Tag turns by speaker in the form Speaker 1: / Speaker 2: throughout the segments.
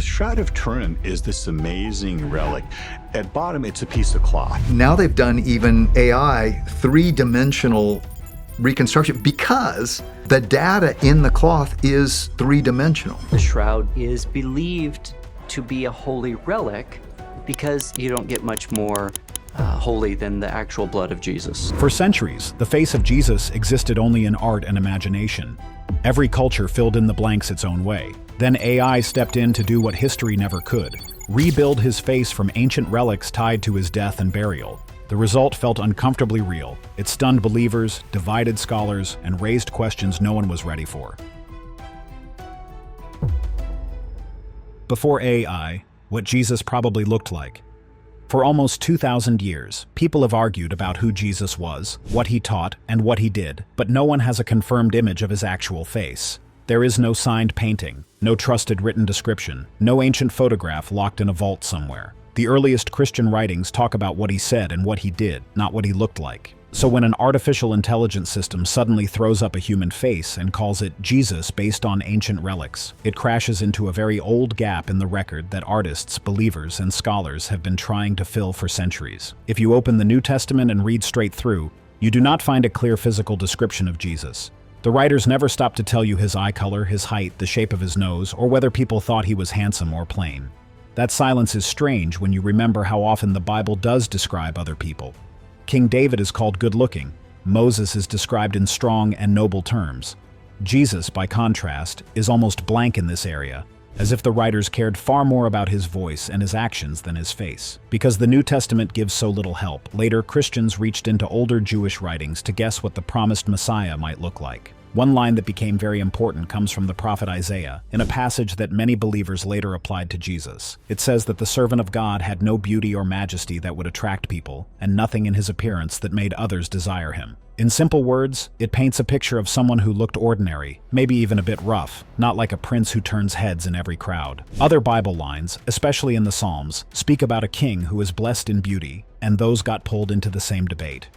Speaker 1: the Shroud of Turin is this amazing relic. At bottom, it's a piece of cloth.
Speaker 2: Now they've done even AI three-dimensional reconstruction because the data in the cloth is three-dimensional.
Speaker 3: The shroud is believed to be a holy relic because you don't get much more holy than the actual blood of Jesus.
Speaker 4: For centuries, the face of Jesus existed only in art and imagination. Every culture filled in the blanks its own way. Then AI stepped in to do what history never could: rebuild his face from ancient relics tied to his death and burial. The result felt uncomfortably real. It stunned believers, divided scholars, and raised questions no one was ready for. Before AI, what Jesus probably looked like. For almost 2,000 years, people have argued about who Jesus was, what he taught, and what he did, but no one has a confirmed image of his actual face. There is no signed painting, no trusted written description, no ancient photograph locked in a vault somewhere. The earliest Christian writings talk about what he said and what he did, not what he looked like. So when an artificial intelligence system suddenly throws up a human face and calls it Jesus based on ancient relics, it crashes into a very old gap in the record that artists, believers, and scholars have been trying to fill for centuries. If you open the New Testament and read straight through, you do not find a clear physical description of Jesus. The writers never stop to tell you his eye color, his height, the shape of his nose, or whether people thought he was handsome or plain. That silence is strange when you remember how often the Bible does describe other people. King David is called good-looking. Moses is described in strong and noble terms. Jesus, by contrast, is almost blank in this area, as if the writers cared far more about his voice and his actions than his face. Because the New Testament gives so little help, later Christians reached into older Jewish writings to guess what the promised Messiah might look like. One line that became very important comes from the prophet Isaiah, in a passage that many believers later applied to Jesus. It says that the servant of God had no beauty or majesty that would attract people, and nothing in his appearance that made others desire him. In simple words, it paints a picture of someone who looked ordinary, maybe even a bit rough, not like a prince who turns heads in every crowd. Other Bible lines, especially in the Psalms, speak about a king who is blessed in beauty, and those got pulled into the same debate.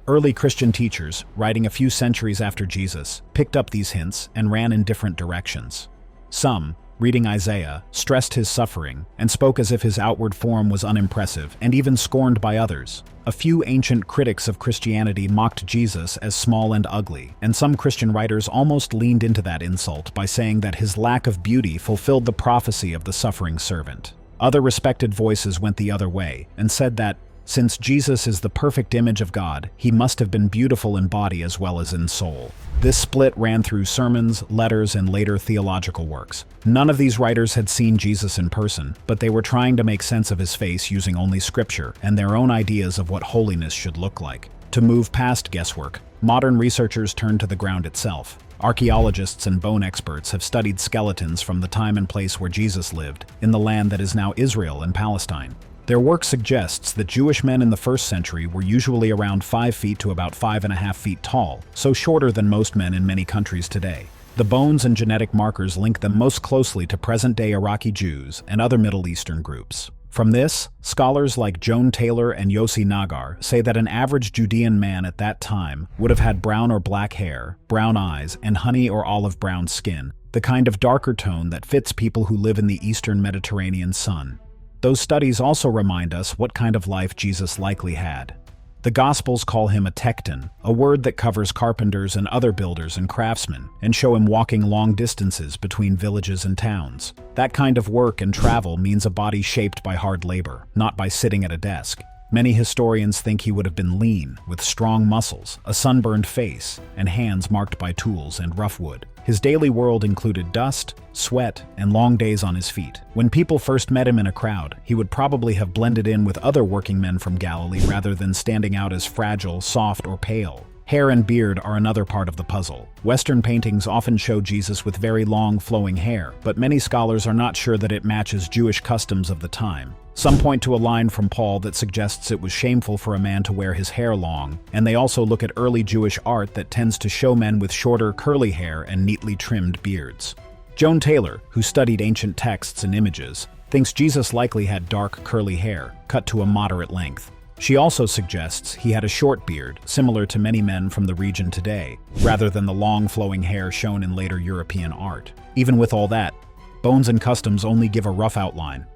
Speaker 4: Early Christian teachers, writing a few centuries after Jesus, picked up these hints and ran in different directions. Some, reading Isaiah, stressed his suffering and spoke as if his outward form was unimpressive and even scorned by others. A few ancient critics of Christianity mocked Jesus as small and ugly, and some Christian writers almost leaned into that insult by saying that his lack of beauty fulfilled the prophecy of the suffering servant. Other respected voices went the other way and said that, since Jesus is the perfect image of God, he must have been beautiful in body as well as in soul. This split ran through sermons, letters, and later theological works. None of these writers had seen Jesus in person, but they were trying to make sense of his face using only scripture and their own ideas of what holiness should look like. To move past guesswork, modern researchers turned to the ground itself. Archaeologists and bone experts have studied skeletons from the time and place where Jesus lived, in the land that is now Israel and Palestine. Their work suggests that Jewish men in the 1st century were usually around 5 feet to about 5.5 feet tall, so shorter than most men in many countries today. The bones and genetic markers link them most closely to present-day Iraqi Jews and other Middle Eastern groups. From this, scholars like Joan Taylor and Yossi Nagar say that an average Judean man at that time would have had brown or black hair, brown eyes, and honey or olive brown skin, the kind of darker tone that fits people who live in the Eastern Mediterranean sun. Those studies also remind us what kind of life Jesus likely had. The Gospels call him a tekton, a word that covers carpenters and other builders and craftsmen, and show him walking long distances between villages and towns. That kind of work and travel means a body shaped by hard labor, not by sitting at a desk. Many historians think he would have been lean, with strong muscles, a sunburned face, and hands marked by tools and rough wood. His daily world included dust, sweat, and long days on his feet. When people first met him in a crowd, he would probably have blended in with other working men from Galilee rather than standing out as fragile, soft, or pale. Hair and beard are another part of the puzzle. Western paintings often show Jesus with very long, flowing hair, but many scholars are not sure that it matches Jewish customs of the time. Some point to a line from Paul that suggests it was shameful for a man to wear his hair long, and they also look at early Jewish art that tends to show men with shorter, curly hair and neatly trimmed beards. Joan Taylor, who studied ancient texts and images, thinks Jesus likely had dark, curly hair, cut to a moderate length. She also suggests he had a short beard, similar to many men from the region today, rather than the long flowing hair shown in later European art. Even with all that, bones and customs only give a rough outline.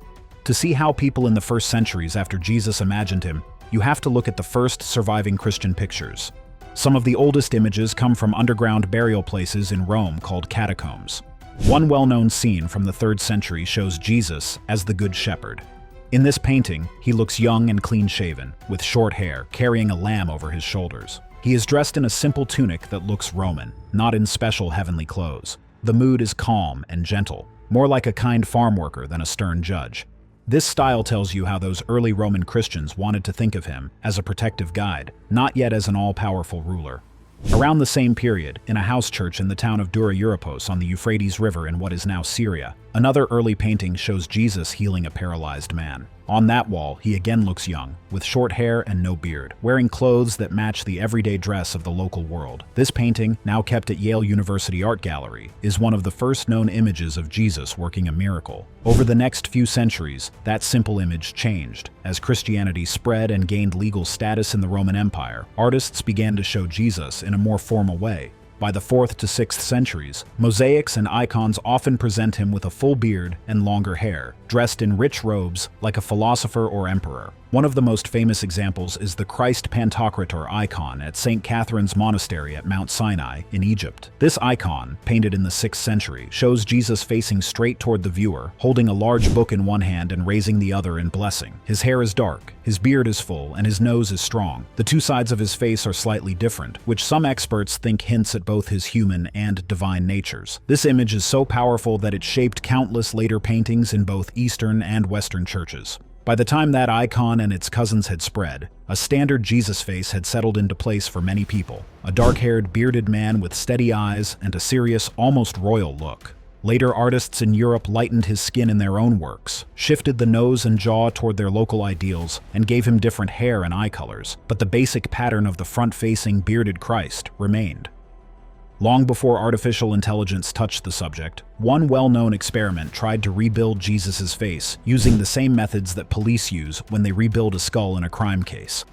Speaker 4: To see how people in the first centuries after Jesus imagined him, you have to look at the first surviving Christian pictures. Some of the oldest images come from underground burial places in Rome called catacombs. One well-known scene from the 3rd century shows Jesus as the Good Shepherd. In this painting, he looks young and clean-shaven, with short hair, carrying a lamb over his shoulders. He is dressed in a simple tunic that looks Roman, not in special heavenly clothes. The mood is calm and gentle, more like a kind farm worker than a stern judge. This style tells you how those early Roman Christians wanted to think of him as a protective guide, not yet as an all-powerful ruler. Around the same period, in a house church in the town of Dura Europos on the Euphrates River in what is now Syria, another early painting shows Jesus healing a paralyzed man. On that wall, he again looks young, with short hair and no beard, wearing clothes that match the everyday dress of the local world. This painting, now kept at Yale University Art Gallery, is one of the first known images of Jesus working a miracle. Over the next few centuries, that simple image changed. As Christianity spread and gained legal status in the Roman Empire, artists began to show Jesus in a more formal way. By the 4th to 6th centuries, mosaics and icons often present him with a full beard and longer hair, dressed in rich robes like a philosopher or emperor. One of the most famous examples is the Christ Pantocrator icon at St. Catherine's Monastery at Mount Sinai in Egypt. This icon, painted in the 6th century, shows Jesus facing straight toward the viewer, holding a large book in one hand and raising the other in blessing. His hair is dark, his beard is full, and his nose is strong. The two sides of his face are slightly different, which some experts think hints at both his human and divine natures. This image is so powerful that it shaped countless later paintings in both Eastern and Western churches. By the time that icon and its cousins had spread, a standard Jesus face had settled into place for many people, a dark-haired, bearded man with steady eyes and a serious, almost royal look. Later artists in Europe lightened his skin in their own works, shifted the nose and jaw toward their local ideals, and gave him different hair and eye colors, but the basic pattern of the front-facing, bearded Christ remained. Long before artificial intelligence touched the subject, one well-known experiment tried to rebuild Jesus' face using the same methods that police use when they rebuild a skull in a crime case.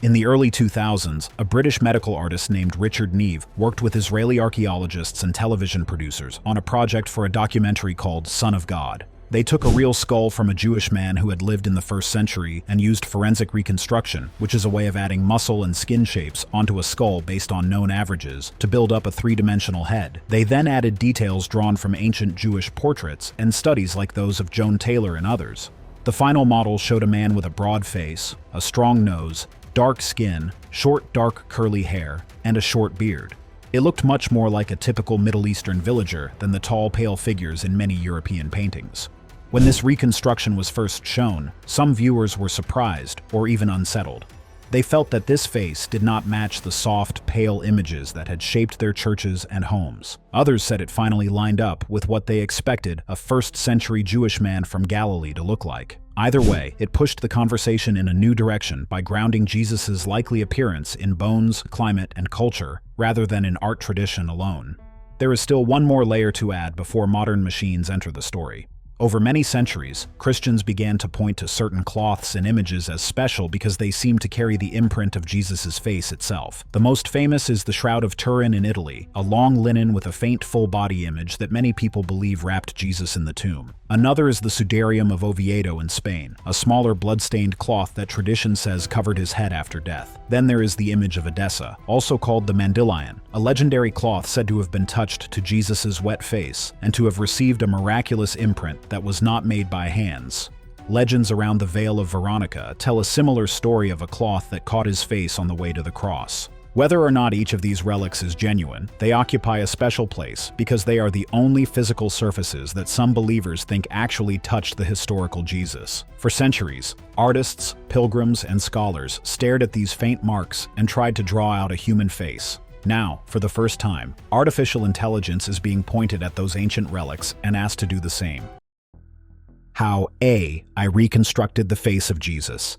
Speaker 4: In the early 2000s, a British medical artist named Richard Neve worked with Israeli archaeologists and television producers on a project for a documentary called Son of God. They took a real skull from a Jewish man who had lived in the 1st century and used forensic reconstruction, which is a way of adding muscle and skin shapes onto a skull based on known averages to build up a 3-dimensional head. They then added details drawn from ancient Jewish portraits and studies like those of Joan Taylor and others. The final model showed a man with a broad face, a strong nose, dark skin, short dark curly hair, and a short beard. It looked much more like a typical Middle Eastern villager than the tall, pale figures in many European paintings. When this reconstruction was first shown, some viewers were surprised or even unsettled. They felt that this face did not match the soft, pale images that had shaped their churches and homes. Others said it finally lined up with what they expected a 1st-century Jewish man from Galilee to look like. Either way, it pushed the conversation in a new direction by grounding Jesus' likely appearance in bones, climate, and culture, rather than in art tradition alone. There is still one more layer to add before modern machines enter the story. Over many centuries, Christians began to point to certain cloths and images as special because they seemed to carry the imprint of Jesus' face itself. The most famous is the Shroud of Turin in Italy, a long linen with a faint full-body image that many people believe wrapped Jesus in the tomb. Another is the Sudarium of Oviedo in Spain, a smaller blood-stained cloth that tradition says covered his head after death. Then there is the image of Edessa, also called the Mandylion, a legendary cloth said to have been touched to Jesus' wet face and to have received a miraculous imprint that was not made by hands. Legends around the Vale of Veronica tell a similar story of a cloth that caught his face on the way to the cross. Whether or not each of these relics is genuine, they occupy a special place because they are the only physical surfaces that some believers think actually touched the historical Jesus. For centuries, artists, pilgrims, and scholars stared at these faint marks and tried to draw out a human face. Now, for the first time, artificial intelligence is being pointed at those ancient relics and asked to do the same. How I reconstructed the face of Jesus.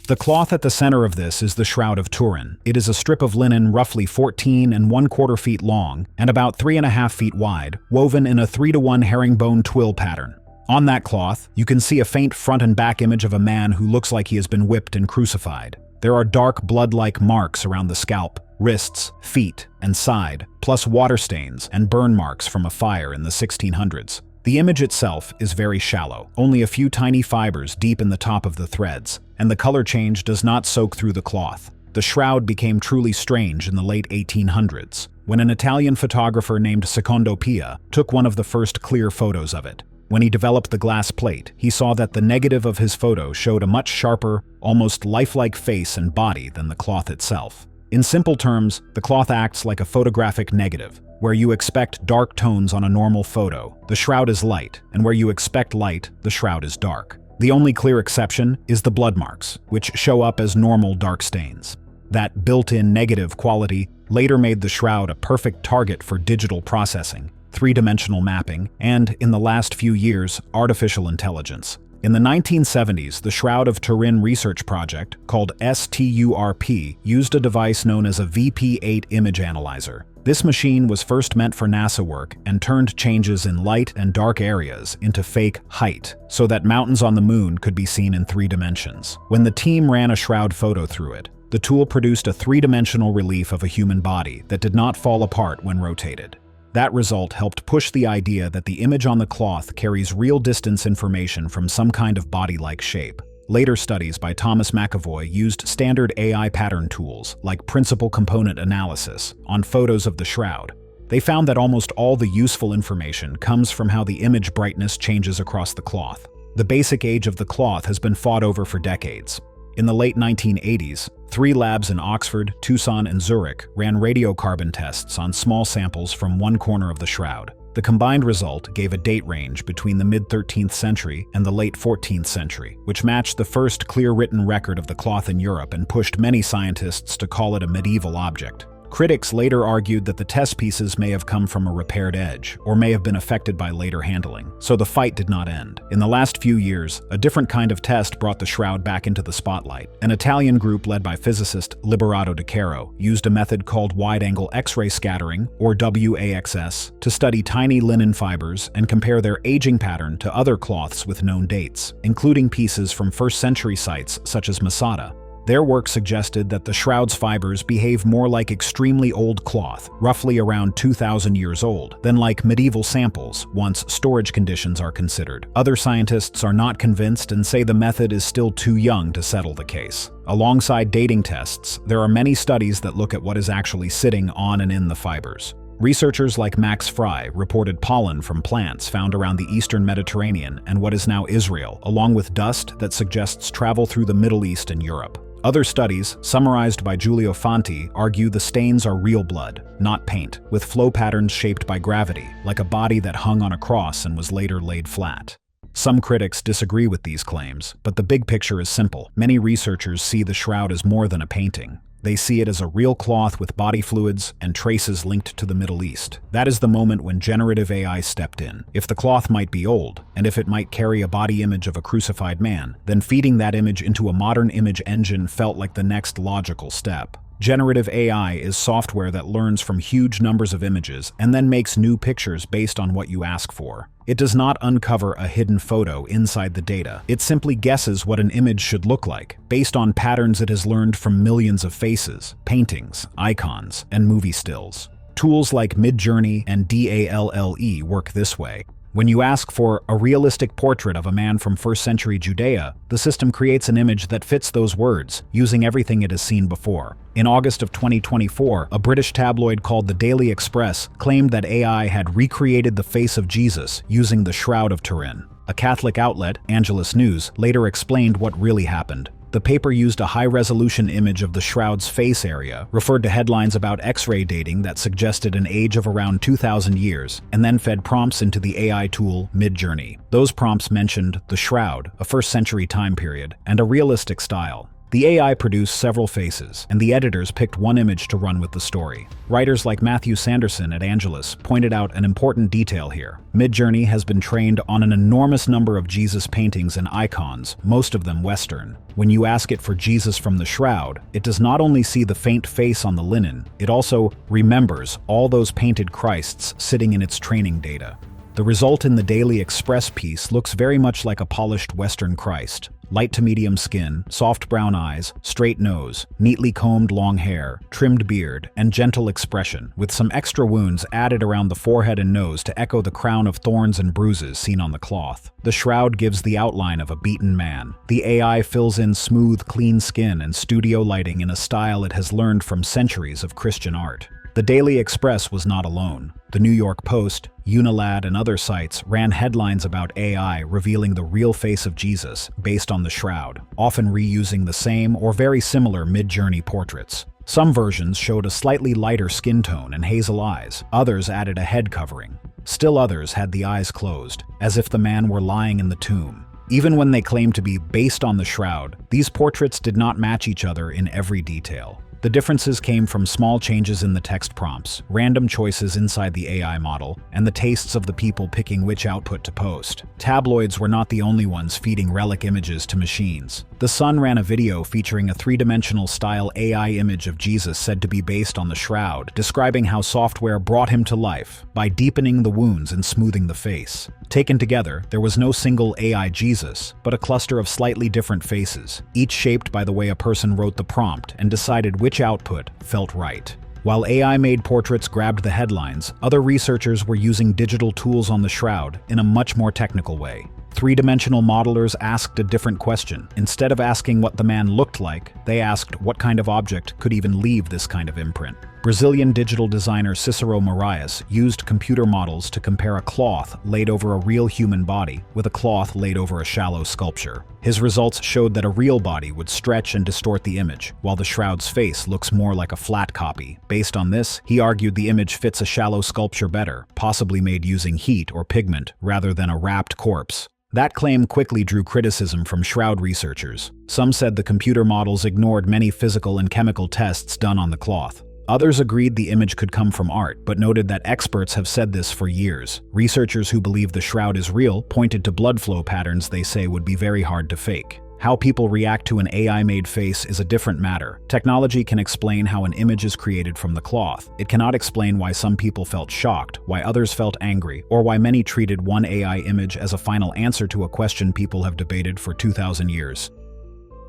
Speaker 4: The cloth at the center of this is the Shroud of Turin. It is a strip of linen roughly 14 1/4 feet long and about 3.5 feet wide, woven in a 3-to-1 herringbone twill pattern. On that cloth, you can see a faint front and back image of a man who looks like he has been whipped and crucified. There are dark blood-like marks around the scalp, wrists, feet, and side, plus water stains and burn marks from a fire in the 1600s. The image itself is very shallow, only a few tiny fibers deep in the top of the threads, and the color change does not soak through the cloth. The shroud became truly strange in the late 1800s, when an Italian photographer named Secondo Pia took one of the first clear photos of it. When he developed the glass plate, he saw that the negative of his photo showed a much sharper, almost lifelike face and body than the cloth itself. In simple terms, the cloth acts like a photographic negative. Where you expect dark tones on a normal photo, the shroud is light, and where you expect light, the shroud is dark. The only clear exception is the blood marks, which show up as normal dark stains. That built-in negative quality later made the shroud a perfect target for digital processing, three-dimensional mapping, and, in the last few years, artificial intelligence. In the 1970s, the Shroud of Turin research project, called STURP, used a device known as a VP8 image analyzer. This machine was first meant for NASA work and turned changes in light and dark areas into fake height, so that mountains on the moon could be seen in 3 dimensions. When the team ran a shroud photo through it, the tool produced a 3-dimensional relief of a human body that did not fall apart when rotated. That result helped push the idea that the image on the cloth carries real distance information from some kind of body-like shape. Later studies by Thomas McAvoy used standard AI pattern tools, like principal component analysis, on photos of the shroud. They found that almost all the useful information comes from how the image brightness changes across the cloth. The basic age of the cloth has been fought over for decades. In the late 1980s, 3 labs in Oxford, Tucson, and Zurich ran radiocarbon tests on small samples from one corner of the shroud. The combined result gave a date range between the mid-13th century and the late 14th century, which matched the first clear written record of the cloth in Europe and pushed many scientists to call it a medieval object. Critics later argued that the test pieces may have come from a repaired edge, or may have been affected by later handling, so the fight did not end. In the last few years, a different kind of test brought the shroud back into the spotlight. An Italian group led by physicist Liberato De Caro used a method called wide-angle X-ray scattering, or WAXS, to study tiny linen fibers and compare their aging pattern to other cloths with known dates, including pieces from first-century sites such as Masada. Their work suggested that the shroud's fibers behave more like extremely old cloth, roughly around 2,000 years old, than like medieval samples, once storage conditions are considered. Other scientists are not convinced and say the method is still too young to settle the case. Alongside dating tests, there are many studies that look at what is actually sitting on and in the fibers. Researchers like Max Fry reported pollen from plants found around the eastern Mediterranean and what is now Israel, along with dust that suggests travel through the Middle East and Europe. Other studies, summarized by Giulio Fanti, argue the stains are real blood, not paint, with flow patterns shaped by gravity, like a body that hung on a cross and was later laid flat. Some critics disagree with these claims, but the big picture is simple. Many researchers see the shroud as more than a painting. They see it as a real cloth with body fluids and traces linked to the Middle East. That is the moment when generative AI stepped in. If the cloth might be old, and if it might carry a body image of a crucified man, then feeding that image into a modern image engine felt like the next logical step. Generative AI is software that learns from huge numbers of images and then makes new pictures based on what you ask for. It does not uncover a hidden photo inside the data. It simply guesses what an image should look like, based on patterns it has learned from millions of faces, paintings, icons, and movie stills. Tools like Midjourney and DALL-E work this way. When you ask for a realistic portrait of a man from first-century Judea, the system creates an image that fits those words, using everything it has seen before. In August of 2024, a British tabloid called the Daily Express claimed that AI had recreated the face of Jesus using the Shroud of Turin. A Catholic outlet, Angelus News, later explained what really happened. The paper used a high-resolution image of the shroud's face area, referred to headlines about X-ray dating that suggested an age of around 2,000 years, and then fed prompts into the AI tool Midjourney. Those prompts mentioned the shroud, a first-century time period, and a realistic style. The AI produced several faces, and the editors picked one image to run with the story. Writers like Matthew Sanderson at Angelus pointed out an important detail here. Midjourney has been trained on an enormous number of Jesus paintings and icons, most of them Western. When you ask it for Jesus from the shroud, it does not only see the faint face on the linen, it also remembers all those painted Christs sitting in its training data. The result in the Daily Express piece looks very much like a polished Western Christ, light to medium skin, soft brown eyes, straight nose, neatly combed long hair, trimmed beard, and gentle expression, with some extra wounds added around the forehead and nose to echo the crown of thorns and bruises seen on the cloth. The shroud gives the outline of a beaten man. The AI fills in smooth, clean skin and studio lighting in a style it has learned from centuries of Christian art. The Daily Express was not alone. The New York Post, Unilad, and other sites ran headlines about AI revealing the real face of Jesus based on the shroud, often reusing the same or very similar mid-journey portraits. Some versions showed a slightly lighter skin tone and hazel eyes. Others added a head covering. Still others had the eyes closed, as if the man were lying in the tomb. Even when they claimed to be based on the shroud, these portraits did not match each other in every detail. The differences came from small changes in the text prompts, random choices inside the AI model, and the tastes of the people picking which output to post. Tabloids were not the only ones feeding relic images to machines. The Sun ran a video featuring a three-dimensional style AI image of Jesus said to be based on the shroud, describing how software brought him to life by deepening the wounds and smoothing the face. Taken together, there was no single AI Jesus, but a cluster of slightly different faces, each shaped by the way a person wrote the prompt and decided which output felt right. While AI-made portraits grabbed the headlines, other researchers were using digital tools on the shroud in a much more technical way. Three-dimensional modelers asked a different question. Instead of asking what the man looked like, they asked what kind of object could even leave this kind of imprint. Brazilian digital designer Cicero Moraes used computer models to compare a cloth laid over a real human body with a cloth laid over a shallow sculpture. His results showed that a real body would stretch and distort the image, while the shroud's face looks more like a flat copy. Based on this, he argued the image fits a shallow sculpture better, possibly made using heat or pigment rather than a wrapped corpse. That claim quickly drew criticism from shroud researchers. Some said the computer models ignored many physical and chemical tests done on the cloth. Others agreed the image could come from art, but noted that experts have said this for years. Researchers who believe the shroud is real pointed to blood flow patterns they say would be very hard to fake. How people react to an AI-made face is a different matter. Technology can explain how an image is created from the cloth. It cannot explain why some people felt shocked, why others felt angry, or why many treated one AI image as a final answer to a question people have debated for 2,000 years.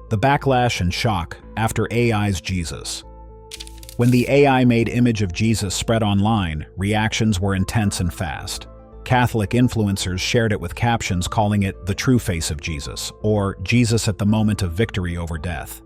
Speaker 4: The backlash and shock after AI's Jesus. When the AI-made image of Jesus spread online, reactions were intense and fast. Catholic influencers shared it with captions calling it the true face of Jesus, or Jesus at the moment of victory over death.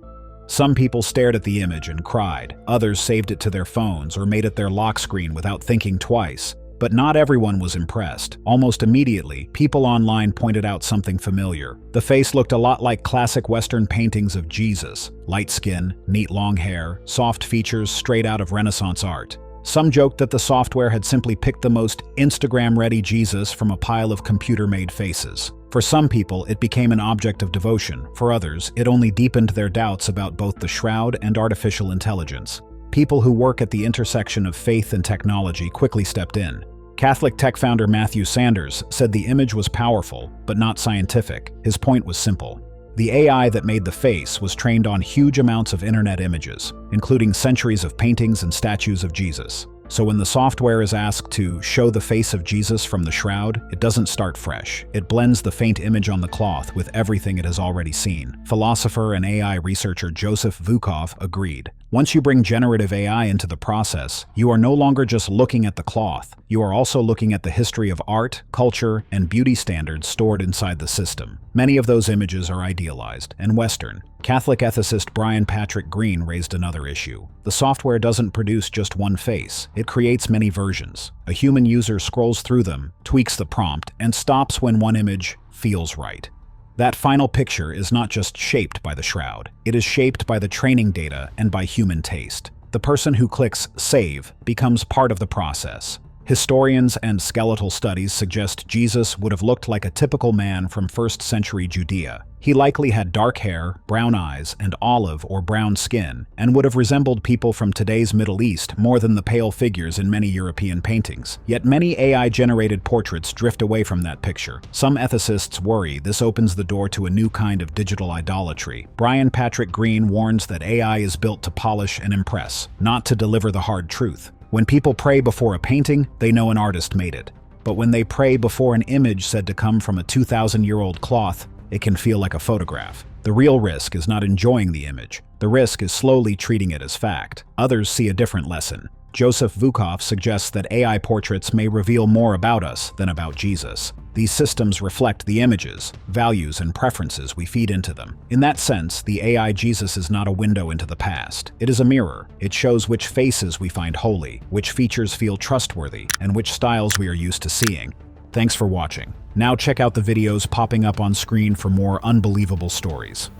Speaker 4: Some people stared at the image and cried, others saved it to their phones or made it their lock screen without thinking twice. But not everyone was impressed. Almost immediately, people online pointed out something familiar. The face looked a lot like classic Western paintings of Jesus. Light skin, neat long hair, soft features straight out of Renaissance art. Some joked that the software had simply picked the most Instagram-ready Jesus from a pile of computer-made faces. For some people, it became an object of devotion. For others, it only deepened their doubts about both the shroud and artificial intelligence. People who work at the intersection of faith and technology quickly stepped in. Catholic tech founder Matthew Sanders said the image was powerful, but not scientific. His point was simple. The AI that made the face was trained on huge amounts of internet images, including centuries of paintings and statues of Jesus. So when the software is asked to show the face of Jesus from the shroud, it doesn't start fresh. It blends the faint image on the cloth with everything it has already seen. Philosopher and AI researcher Joseph Vukov agreed. Once you bring generative AI into the process, you are no longer just looking at the cloth. You are also looking at the history of art, culture, and beauty standards stored inside the system. Many of those images are idealized and Western. Catholic ethicist Brian Patrick Green raised another issue. The software doesn't produce just one face. It creates many versions. A human user scrolls through them, tweaks the prompt, and stops when one image feels right. That final picture is not just shaped by the shroud. It is shaped by the training data and by human taste. The person who clicks Save becomes part of the process. Historians and skeletal studies suggest Jesus would have looked like a typical man from 1st century Judea. He likely had dark hair, brown eyes, and olive or brown skin, and would have resembled people from today's Middle East more than the pale figures in many European paintings. Yet many AI-generated portraits drift away from that picture. Some ethicists worry this opens the door to a new kind of digital idolatry. Brian Patrick Green warns that AI is built to polish and impress, not to deliver the hard truth. When people pray before a painting, they know an artist made it. But when they pray before an image said to come from a 2,000-year-old cloth, it can feel like a photograph. The real risk is not enjoying the image. The risk is slowly treating it as fact. Others see a different lesson. Joseph Vukov suggests that AI portraits may reveal more about us than about Jesus. These systems reflect the images, values, and preferences we feed into them. In that sense, the AI Jesus is not a window into the past. It is a mirror. It shows which faces we find holy, which features feel trustworthy, and which styles we are used to seeing. Thanks for watching. Now check out the videos popping up on screen for more unbelievable stories.